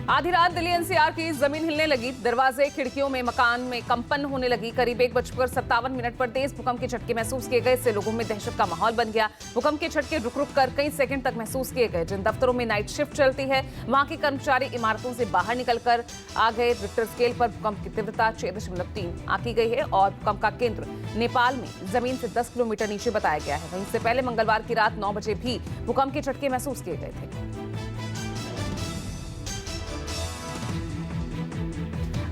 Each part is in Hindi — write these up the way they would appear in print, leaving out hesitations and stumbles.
आधी रात दिल्ली एनसीआर की जमीन हिलने लगी। दरवाजे खिड़कियों में मकान में कंपन होने लगी। करीब 1:57 पर तेज भूकंप के झटके महसूस किए गए। इससे लोगों में दहशत का माहौल बन गया। भूकंप के झटके रुक रुक कर कई सेकंड तक महसूस किए गए। जिन दफ्तरों में नाइट शिफ्ट चलती है वहां के कर्मचारी इमारतों से बाहर निकलकर आ गए। रिक्टर स्केल पर भूकंप की तीव्रता 6.3 आंकी गई है और भूकंप का केंद्र नेपाल में जमीन से 10 किलोमीटर नीचे बताया गया है। वहीं इससे पहले मंगलवार की रात 9 बजे भी भूकंप के झटके महसूस किए गए थे।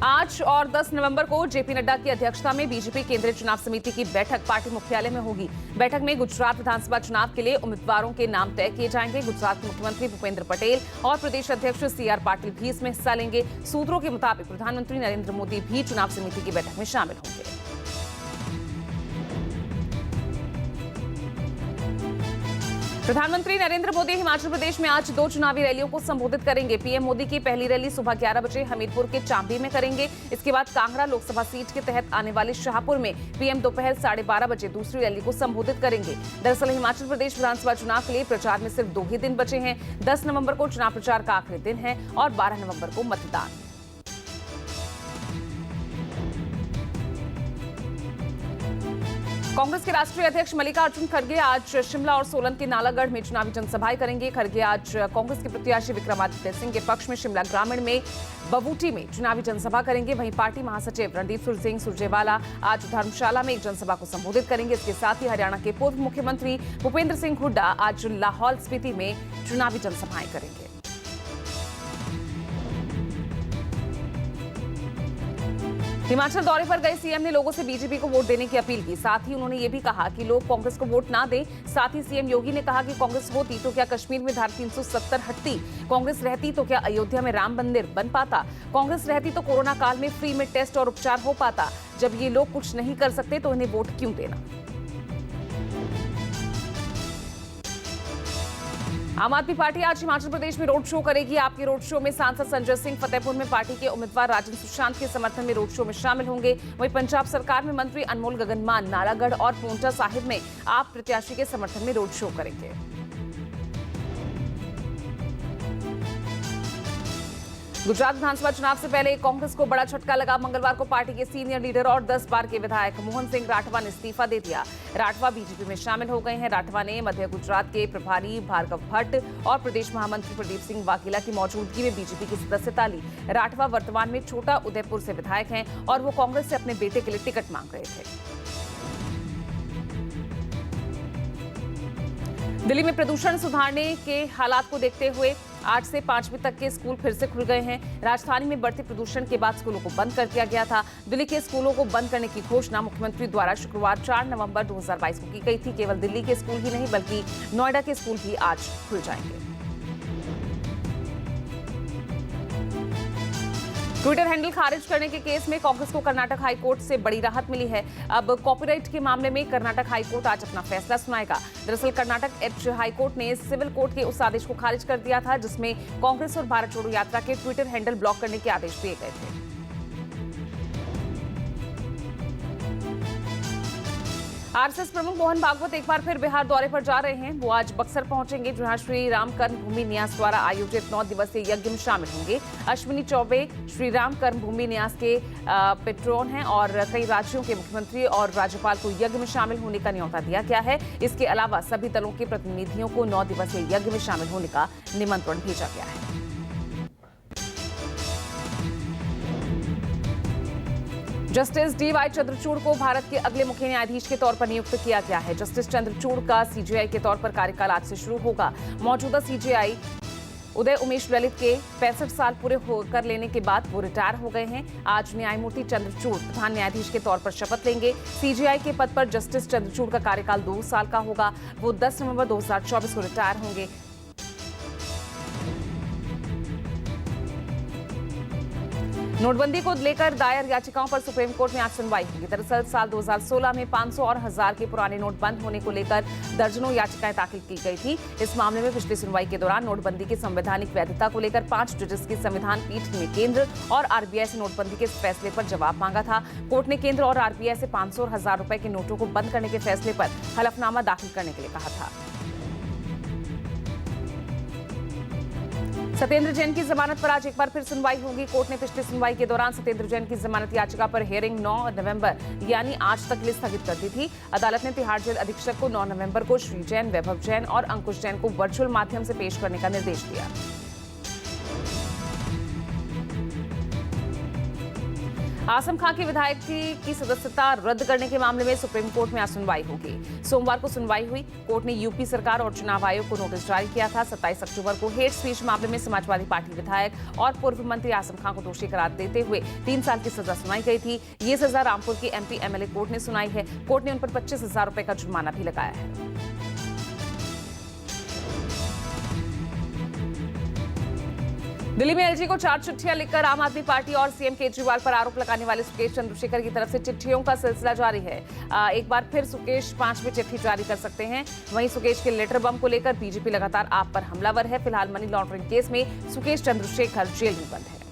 आज और 10 नवंबर को जेपी नड्डा की अध्यक्षता में बीजेपी केंद्रीय चुनाव समिति की बैठक पार्टी मुख्यालय में होगी। बैठक में गुजरात विधानसभा चुनाव के लिए उम्मीदवारों के नाम तय किए जाएंगे। गुजरात के मुख्यमंत्री भूपेंद्र पटेल और प्रदेश अध्यक्ष सीआर पाटिल भी इसमें हिस्सा लेंगे। सूत्रों के मुताबिक प्रधानमंत्री नरेंद्र मोदी भी चुनाव समिति की बैठक में शामिल होंगे। प्रधानमंत्री नरेंद्र मोदी हिमाचल प्रदेश में आज 2 चुनावी रैलियों को संबोधित करेंगे। पीएम मोदी की पहली रैली सुबह 11 बजे हमीरपुर के चांबी में करेंगे। इसके बाद कांगड़ा लोकसभा सीट के तहत आने वाले शाहपुर में पीएम दोपहर 12:30 बजे दूसरी रैली को संबोधित करेंगे। दरअसल हिमाचल प्रदेश विधानसभा चुनाव के लिए प्रचार में सिर्फ 2 ही दिन बचे हैं। 10 नवंबर को चुनाव प्रचार का आखिरी दिन है और 12 नवंबर को मतदान। कांग्रेस के राष्ट्रीय अध्यक्ष मल्लिकार्जुन खड़गे आज शिमला और सोलन के नालागढ़ में चुनावी जनसभाएं करेंगे। खड़गे आज कांग्रेस के प्रत्याशी विक्रमादित्य सिंह के पक्ष में शिमला ग्रामीण में बबूटी में चुनावी जनसभा करेंगे। वहीं पार्टी महासचिव रणदीप सिंह सुरजेवाला आज धर्मशाला में एक जनसभा को संबोधित करेंगे। इसके साथ ही हरियाणा के पूर्व मुख्यमंत्री भूपेंद्र सिंह हुड्डा आज लाहौल स्पीति में चुनावी जनसभाएं करेंगे। हिमाचल दौरे पर गए सीएम ने लोगों से बीजेपी को वोट देने की अपील की। साथ ही उन्होंने ये भी कहा कि लोग कांग्रेस को वोट ना दें। साथ ही सीएम योगी ने कहा कि कांग्रेस होती तो क्या कश्मीर में धारा 370 हटती, कांग्रेस रहती तो क्या अयोध्या में राम मंदिर बन पाता, कांग्रेस रहती तो कोरोना काल में फ्री में टेस्ट और उपचार हो पाता। जब ये लोग कुछ नहीं कर सकते तो इन्हें वोट क्यों देना। आम आदमी पार्टी आज हिमाचल प्रदेश में रोड शो करेगी। आपके रोड शो में सांसद संजय सिंह, फतेहपुर में पार्टी के उम्मीदवार राजन सुशांत के समर्थन में रोड शो में शामिल होंगे। वहीं पंजाब सरकार में मंत्री अनमोल गगनमान नालागढ़ और पोंटा साहिब में आप प्रत्याशी के समर्थन में रोड शो करेंगे। गुजरात विधानसभा चुनाव से पहले कांग्रेस को बड़ा झटका लगा। मंगलवार को पार्टी के सीनियर लीडर और 10 बार के विधायक मोहन सिंह राठवा ने इस्तीफा दे दिया। राठवा बीजेपी में शामिल हो गए हैं। राठवा ने मध्य गुजरात के प्रभारी भार्गव भट्ट और प्रदेश महामंत्री प्रदीप सिंह वाघेला की मौजूदगी में बीजेपी की सदस्यता ली। राठवा वर्तमान में छोटा उदयपुर से विधायक हैं और वो कांग्रेस से अपने बेटे के लिए टिकट मांग रहे थे। दिल्ली में प्रदूषण सुधारने के हालात को देखते हुए आज से 5वीं तक के स्कूल फिर से खुल गए हैं। राजधानी में बढ़ते प्रदूषण के बाद स्कूलों को बंद कर दिया गया था। दिल्ली के स्कूलों को बंद करने की घोषणा मुख्यमंत्री द्वारा शुक्रवार 4 नवंबर 2022 को की गई थी। केवल दिल्ली के स्कूल ही नहीं बल्कि नोएडा के स्कूल भी आज खुल जाएंगे। ट्विटर हैंडल खारिज करने के केस में कांग्रेस को कर्नाटक हाईकोर्ट से बड़ी राहत मिली है। अब कॉपीराइट के मामले में कर्नाटक हाईकोर्ट आज अपना फैसला सुनाएगा। दरअसल कर्नाटक एच हाईकोर्ट ने सिविल कोर्ट के उस आदेश को खारिज कर दिया था जिसमें कांग्रेस और भारत जोड़ो यात्रा के ट्विटर हैंडल ब्लॉक करने के आदेश दिए गए थे। आरएसएस प्रमुख मोहन भागवत एक बार फिर बिहार दौरे पर जा रहे हैं। वो आज बक्सर पहुंचेंगे जहां श्री राम कर्मभूमि न्यास द्वारा आयोजित 9 दिवसीय यज्ञ में शामिल होंगे। अश्विनी चौबे श्री राम कर्मभूमि न्यास के पेट्रोन हैं और कई राज्यों के मुख्यमंत्री और राज्यपाल को यज्ञ में शामिल होने का न्योता दिया गया है। इसके अलावा सभी दलों के प्रतिनिधियों को 9 दिवसीय यज्ञ में शामिल होने का निमंत्रण भेजा गया है। जस्टिस डीवाई चंद्रचूड़ को भारत के अगले मुख्य न्यायाधीश के तौर पर नियुक्त किया गया है। जस्टिस चंद्रचूड़ का सीजेआई के तौर पर कार्यकाल आज से शुरू होगा। मौजूदा सीजेआई उदय उमेश ललित के 65 साल पूरे कर लेने के बाद वो रिटायर हो गए हैं। आज न्यायमूर्ति चंद्रचूड़ प्रधान न्यायाधीश के तौर पर शपथ लेंगे। सीजेआई के पद पर जस्टिस चंद्रचूड़ का कार्यकाल 2 साल का होगा। वो 10 नवंबर 2024 को रिटायर होंगे। नोटबंदी को लेकर दायर याचिकाओं पर सुप्रीम कोर्ट में आज सुनवाई होगी। दरअसल साल 2016 में 500 और 1000 के पुराने नोट बंद होने को लेकर दर्जनों याचिकाएं दाखिल की गई थी। इस मामले में पिछली सुनवाई के दौरान नोटबंदी की संवैधानिक वैधता को लेकर 5 जजेस की संविधान पीठ ने केंद्र और आरबीआई से नोटबंदी के फैसले पर जवाब मांगा था। कोर्ट ने केंद्र और आरबीआई से 500 और 1000 रुपए के नोटों को बंद करने के फैसले पर हलफनामा दाखिल करने के लिए कहा था। सत्येंद्र जैन की जमानत पर आज एक बार फिर सुनवाई होगी। कोर्ट ने पिछली सुनवाई के दौरान सत्येंद्र जैन की जमानत याचिका पर हियरिंग 9 नवंबर यानी आज तक के लिए स्थगित कर दी थी। अदालत ने तिहाड़ जेल अधीक्षक को 9 नवंबर को श्री जैन, वैभव जैन और अंकुश जैन को वर्चुअल माध्यम से पेश करने का निर्देश दिया। आजम खां की विधायक की सदस्यता रद्द करने के मामले में सुप्रीम कोर्ट में आज सुनवाई होगी। सोमवार को सुनवाई हुई। कोर्ट ने यूपी सरकार और चुनाव आयोग को नोटिस जारी किया था। 27 अक्टूबर को हेट स्पीच मामले में समाजवादी पार्टी विधायक और पूर्व मंत्री आजम खां को दोषी करार देते हुए 3 साल की सजा सुनाई गई थी। ये सजा रामपुर की एमपी एमएलए कोर्ट ने सुनाई है। कोर्ट ने उन पर 25,000 रुपए का जुर्माना भी लगाया है। दिल्ली में एलजी को 4 चिट्ठियां लिखकर आम आदमी पार्टी और सीएम केजरीवाल पर आरोप लगाने वाले सुकेश चंद्रशेखर की तरफ से चिट्ठियों का सिलसिला जारी है। एक बार फिर सुकेश 5वीं चिट्ठी जारी कर सकते हैं। वहीं सुकेश के लेटर बम को लेकर बीजेपी लगातार आप पर हमलावर है। फिलहाल मनी लॉन्ड्रिंग केस में सुकेश चंद्रशेखर जेल में बंद है।